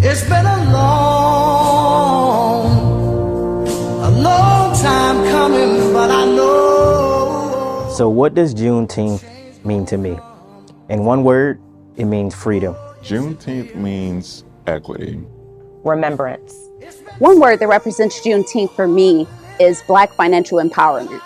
It's been a long time coming, but I know. So what does Juneteenth mean to me? In one word, it means freedom. Juneteenth means equity. Remembrance. One word that represents Juneteenth for me is Black financial empowerment.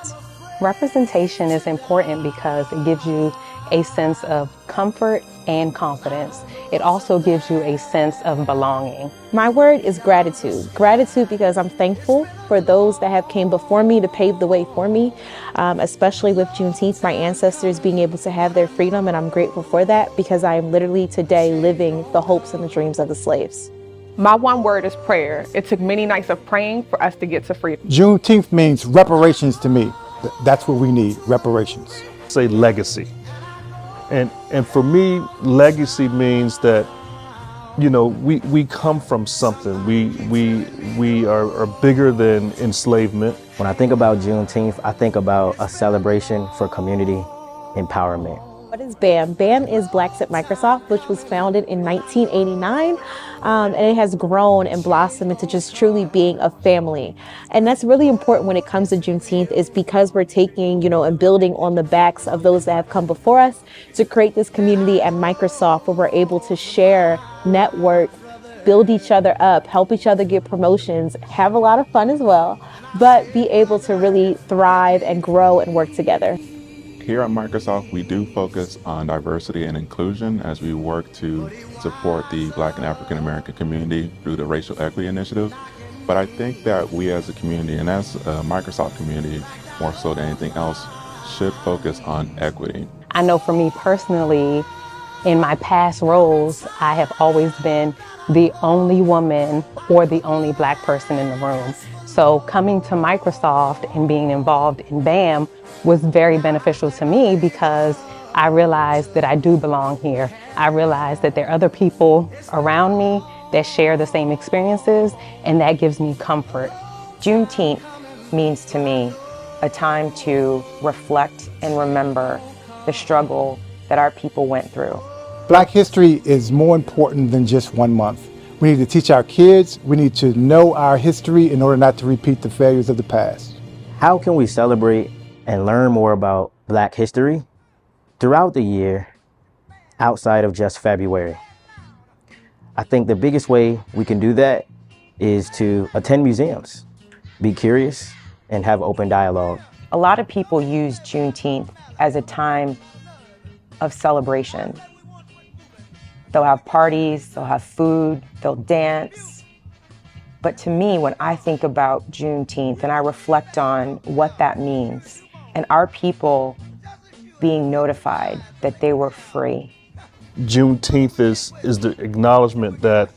Representation is important because it gives you a sense of comfort and confidence. It also gives you a sense of belonging. My word is gratitude. Gratitude because I'm thankful for those that have came before me to pave the way for me, especially with Juneteenth, my ancestors being able to have their freedom, and I'm grateful for that because I am literally today living the hopes and the dreams of the slaves. My one word is prayer. It took many nights of praying for us to get to freedom. Juneteenth means reparations to me. That's what we need, reparations. Say legacy. And for me, legacy means that, you know, we come from something. We are bigger than enslavement. When I think about Juneteenth, I think about a celebration for community empowerment. What is BAM? BAM is Blacks at Microsoft, which was founded in 1989, and it has grown and blossomed into just truly being a family. And that's really important when it comes to Juneteenth, is because we're taking, and building on the backs of those that have come before us to create this community at Microsoft where we're able to share, network, build each other up, help each other get promotions, have a lot of fun as well, but be able to really thrive and grow and work together. Here at Microsoft, we do focus on diversity and inclusion as we work to support the Black and African American community through the Racial Equity Initiative. But I think that we as a community, and as a Microsoft community, more so than anything else, should focus on equity. I know for me personally, in my past roles, I have always been the only woman or the only Black person in the room. So coming to Microsoft and being involved in BAM was very beneficial to me because I realized that I do belong here. I realized that there are other people around me that share the same experiences, and that gives me comfort. Juneteenth means to me a time to reflect and remember the struggle that our people went through. Black history is more important than just 1 month. We need to teach our kids. We need to know our history in order not to repeat the failures of the past. How can we celebrate and learn more about Black history throughout the year outside of just February? I think the biggest way we can do that is to attend museums, be curious, and have open dialogue. A lot of people use Juneteenth as a time of celebration. They'll have parties, they'll have food, they'll dance. But to me, when I think about Juneteenth and I reflect on what that means, and our people being notified that they were free. Juneteenth is the acknowledgement that,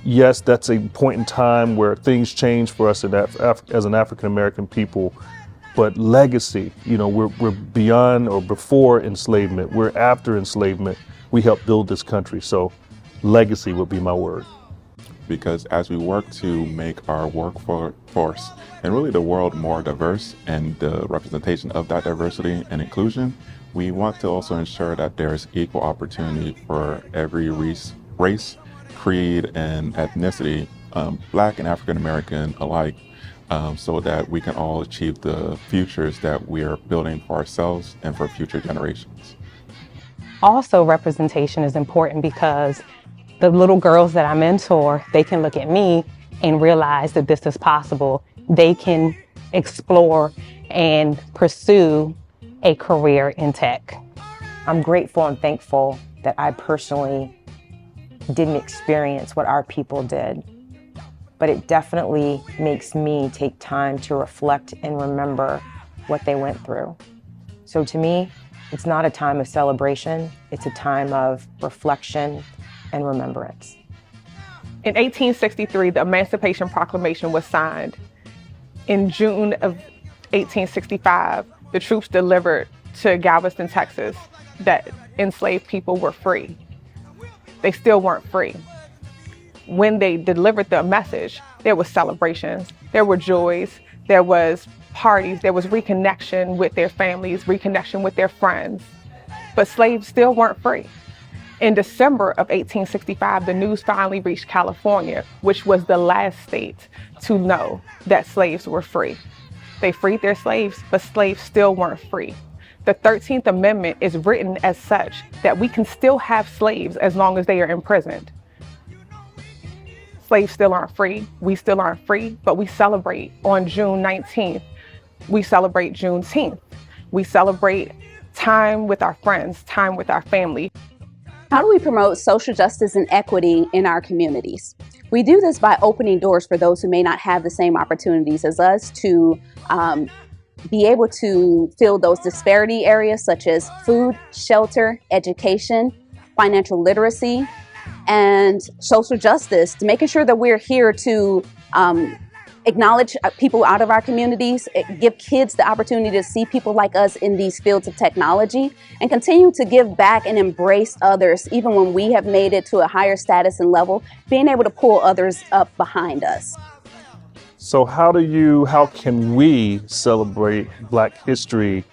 yes, that's a point in time where things change for us as an African-American people, but legacy, we're beyond or before enslavement, we're after enslavement. We helped build this country, so legacy would be my word. Because as we work to make our workforce and really the world more diverse and the representation of that diversity and inclusion, we want to also ensure that there is equal opportunity for every race, creed, and ethnicity, Black and African American alike, so that we can all achieve the futures that we are building for ourselves and for future generations. Also, representation is important because the little girls that I mentor, they can look at me and realize that this is possible. They can explore and pursue a career in tech. I'm grateful and thankful that I personally didn't experience what our people did, but it definitely makes me take time to reflect and remember what they went through. So to me, it's not a time of celebration, it's a time of reflection and remembrance. In 1863, the Emancipation Proclamation was signed. In June of 1865, the troops delivered to Galveston, Texas, that enslaved people were free. They still weren't free. When they delivered the message, there was celebrations, there were joys, there was parties, there was reconnection with their families, reconnection with their friends, but slaves still weren't free. In December of 1865, the news finally reached California, which was the last state to know that slaves were free. They freed their slaves, but slaves still weren't free. The 13th Amendment is written as such that we can still have slaves as long as they are imprisoned. Slaves still aren't free, we still aren't free, but we celebrate on June 19th. We celebrate Juneteenth. We celebrate time with our friends, time with our family. How do we promote social justice and equity in our communities? We do this by opening doors for those who may not have the same opportunities as us to be able to fill those disparity areas such as food, shelter, education, financial literacy, and social justice, to making sure that we're here to acknowledge people out of our communities, give kids the opportunity to see people like us in these fields of technology, and continue to give back and embrace others, even when we have made it to a higher status and level, being able to pull others up behind us. So how can we celebrate Black history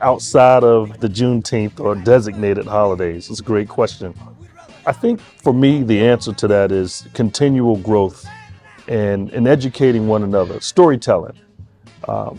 outside of the Juneteenth or designated holidays? It's a great question. I think for me, the answer to that is continual growth and educating one another, storytelling.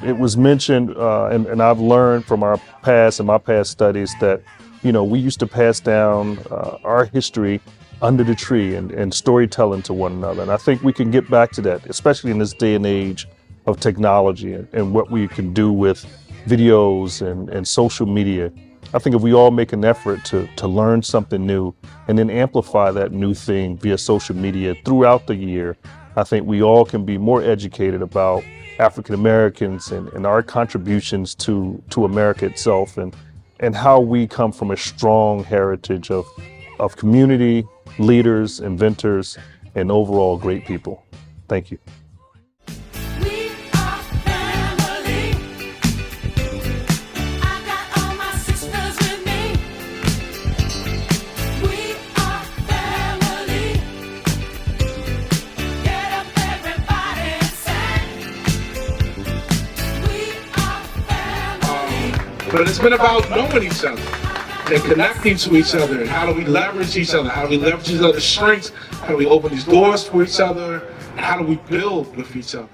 It was mentioned, and I've learned from my past studies that, we used to pass down our history under the tree and storytelling to one another. And I think we can get back to that, especially in this day and age of technology and what we can do with videos and social media. I think if we all make an effort to learn something new and then amplify that new thing via social media throughout the year, I think we all can be more educated about African Americans and our contributions to America itself and how we come from a strong heritage of community, leaders, inventors, and overall great people. Thank you. But it's been about knowing each other and connecting to each other, and how do we leverage each other, how do we leverage each other's strengths, how do we open these doors for each other, and how do we build with each other.